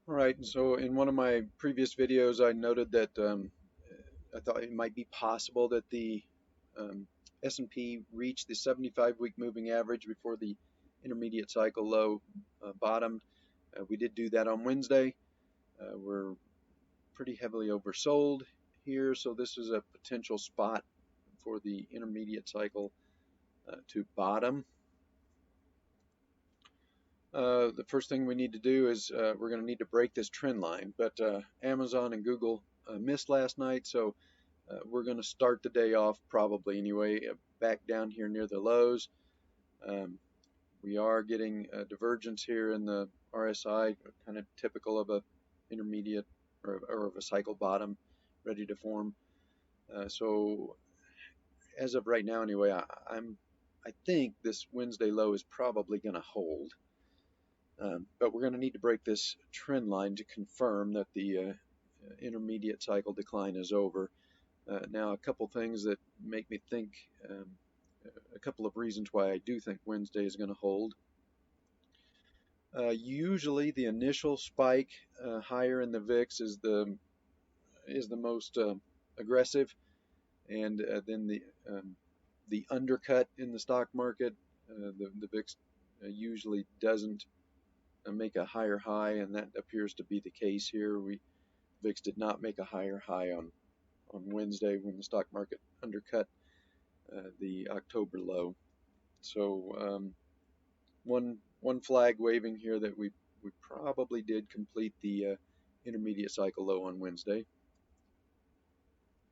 All right, so in one of my previous videos, I noted that I thought it might be possible that the um, S&P reached the 75-week moving average before the intermediate cycle low bottomed. We did do that on Wednesday. We're pretty heavily oversold here, so this is a potential spot for the intermediate cycle to bottom. The first thing we need to do is we're going to need to break this trend line, but Amazon and Google missed last night, so we're going to start the day off probably anyway back down here near the lows. Um, we are getting a divergence here in the RSI, kind of typical of a intermediate or of a cycle bottom ready to form. So as of right now anyway, I think this Wednesday low is probably going to hold. But we're going to need to break this trend line to confirm that the intermediate cycle decline is over. Now, a couple things that make me think, a couple of reasons why I do think Wednesday is going to hold. Usually, the initial spike higher in the VIX is the most aggressive, and then the undercut in the stock market, the VIX usually doesn't make a higher high, and that appears to be the case here. VIX did not make a higher high on Wednesday when the stock market undercut the October low. So one flag waving here that we probably did complete the intermediate cycle low on Wednesday.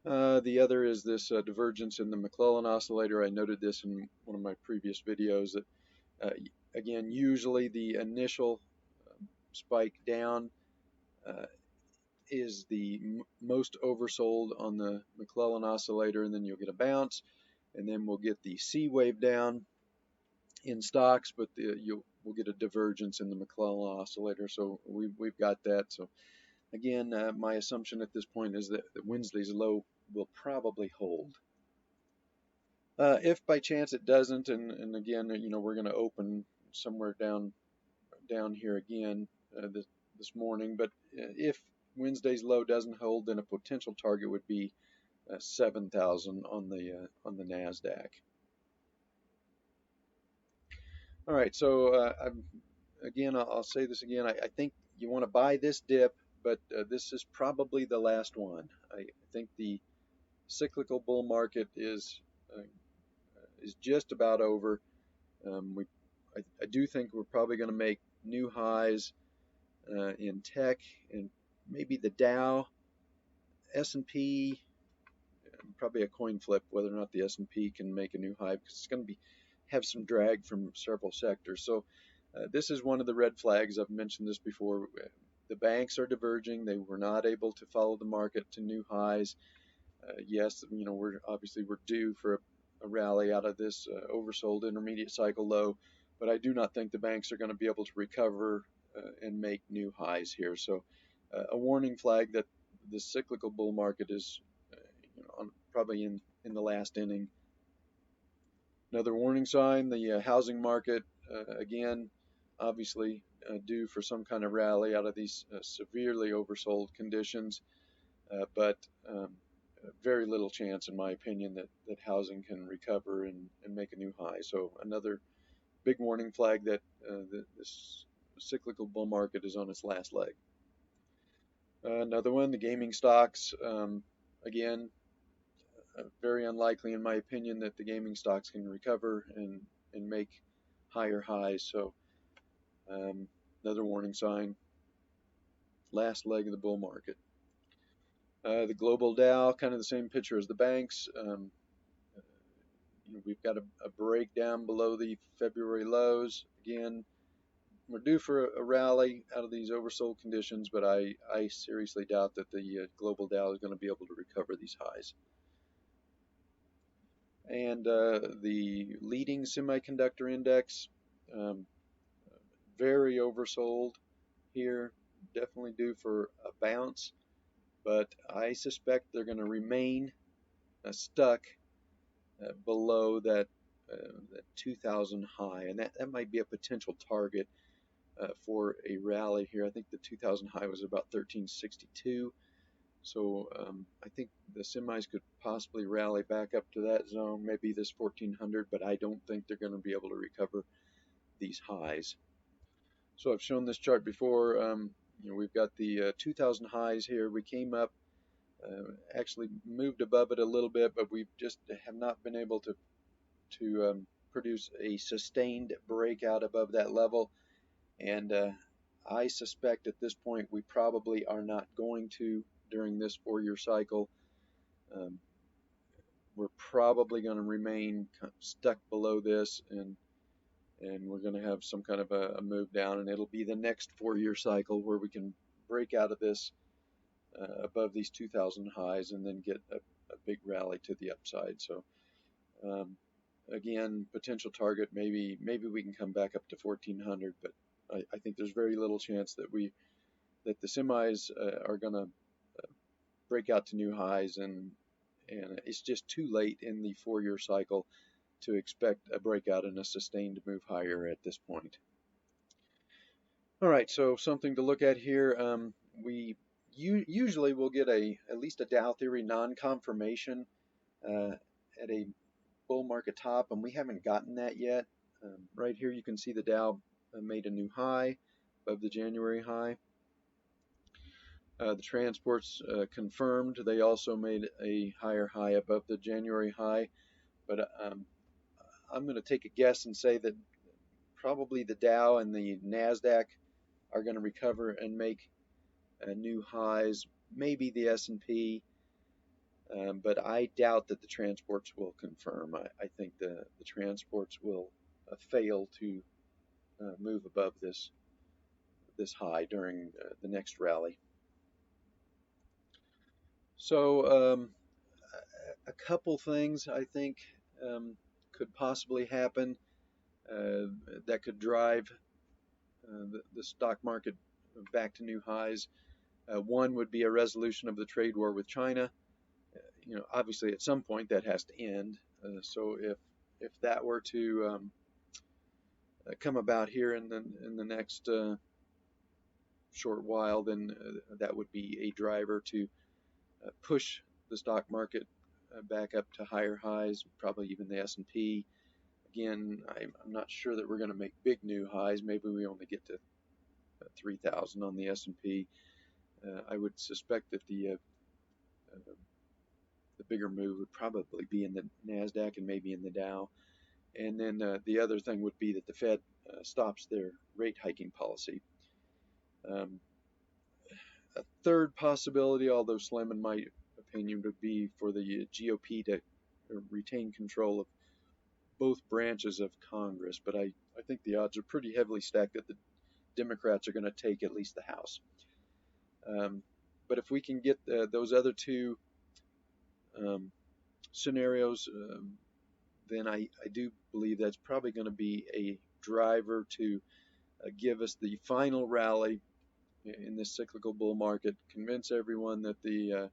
The other is this divergence in the McClellan oscillator. I noted this in one of my previous videos that again, usually the initial spike down uh, is the most oversold on the McClellan oscillator, and then you'll get a bounce, and then we'll get the C wave down in stocks, but we'll get a divergence in the McClellan oscillator. So we've got that. So again, my assumption at this point is that Wednesday's low will probably hold. If by chance it doesn't, and again, we're going to open somewhere down here again this morning. But if Wednesday's low doesn't hold, then a potential target would be 7,000 on the Nasdaq. All right, so again, I'll say this again. I think you want to buy this dip, but this is probably the last one. I think the cyclical bull market is just about over. I do think we're probably going to make new highs in tech and maybe the Dow, S&P, probably a coin flip whether or not the S&P can make a new high because it's going to have some drag from several sectors. So this is one of the red flags. I've mentioned this before. The banks are diverging. They were not able to follow the market to new highs. Yes, we're due for a rally out of this oversold intermediate cycle low, but I do not think the banks are going to be able to recover and make new highs here. So a warning flag that the cyclical bull market is probably in the last inning. Another warning sign, the housing market, again, obviously due for some kind of rally out of these severely oversold conditions, but very little chance, in my opinion, that housing can recover and make a new high. So another big warning flag that this cyclical bull market is on its last leg. Another one, the gaming stocks, again, very unlikely, in my opinion, that the gaming stocks can recover and make higher highs. So another warning sign, last leg of the bull market. The global Dow, kind of the same picture as the banks. We've got a breakdown below the February lows. Again, we're due for a rally out of these oversold conditions, but I seriously doubt that the global Dow is going to be able to recover these highs. And the leading semiconductor index, um, very oversold here, definitely due for a bounce, but I suspect they're going to remain stuck below that 2000 high, and that might be a potential target for a rally here. I think the 2000 high was about 1362. So I think the semis could possibly rally back up to that zone, maybe this 1400, but I don't think they're going to be able to recover these highs. So I've shown this chart before. We've got the 2000 highs here. We came up, actually moved above it a little bit, but we just have not been able to produce a sustained breakout above that level. And I suspect at this point we probably are not going to during this 4-year cycle. We're probably going to remain stuck below this, and we're going to have some kind of a move down, and it'll be the next 4-year cycle where we can break out of this above these 2000 highs and then get a big rally to the upside. So again, potential target, maybe we can come back up to 1400, but I think there's very little chance that the semis are going to break out to new highs, and it's just too late in the 4-year cycle to expect a breakout and a sustained move higher at this point. All right, so something to look at here. We usually will get at least a Dow theory non-confirmation at a bull market top, and we haven't gotten that yet. Right here you can see the Dow made a new high above the January high. The transports confirmed they also made a higher high above the January high, but I'm going to take a guess and say that probably the Dow and the NASDAQ are going to recover and make new highs, maybe the S&P, but I doubt that the transports will confirm. I think the transports will fail to move above this high during the next rally. So a couple things I think could possibly happen that could drive the stock market back to new highs. One would be a resolution of the trade war with China. Obviously at some point that has to end. So if that were to come about here in the next short while, then that would be a driver to push the stock market back up to higher highs, probably even the S&P. Again, I'm not sure that we're going to make big new highs. Maybe we only get to 3,000 on the S&P. I would suspect that the bigger move would probably be in the NASDAQ and maybe in the Dow. And then the other thing would be that the Fed stops their rate hiking policy. A third possibility, although slim in my opinion, would be for the GOP to retain control of both branches of Congress, but I think the odds are pretty heavily stacked that the Democrats are going to take at least the House. But if we can get those other two scenarios, then I do believe that's probably going to be a driver to give us the final rally in this cyclical bull market, convince everyone that the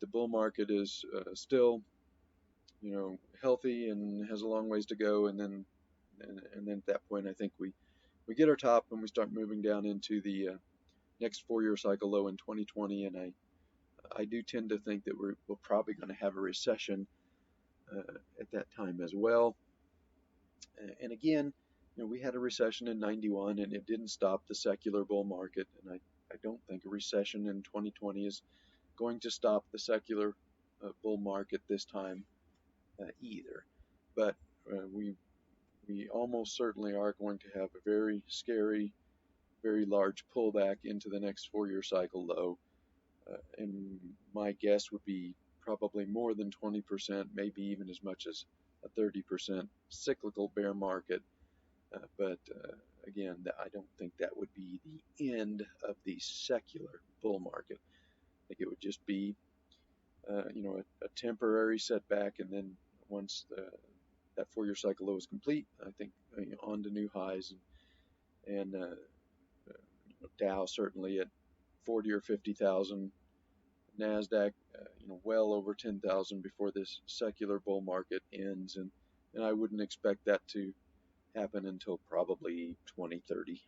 bull market is still healthy and has a long ways to go, and then at that point I think we get our top and we start moving down into the next 4-year cycle low in 2020, and I do tend to think that we're probably going to have a recession at that time as well. And again, we had a recession in '91 and it didn't stop the secular bull market, and I don't think a recession in 2020 is going to stop the secular bull market this time either. But we almost certainly are going to have a very scary, very large pullback into the next 4-year cycle low. And my guess would be probably more than 20%, maybe even as much as a 30% cyclical bear market. But again, I don't think that would be the end of the secular bull market. I think it would just be a temporary setback, and then once that 4-year cycle low is complete, I think on to new highs, and Dow certainly at 40 or 50,000, NASDAQ well over 10,000 before this secular bull market ends, and I wouldn't expect that to happen until probably 2030.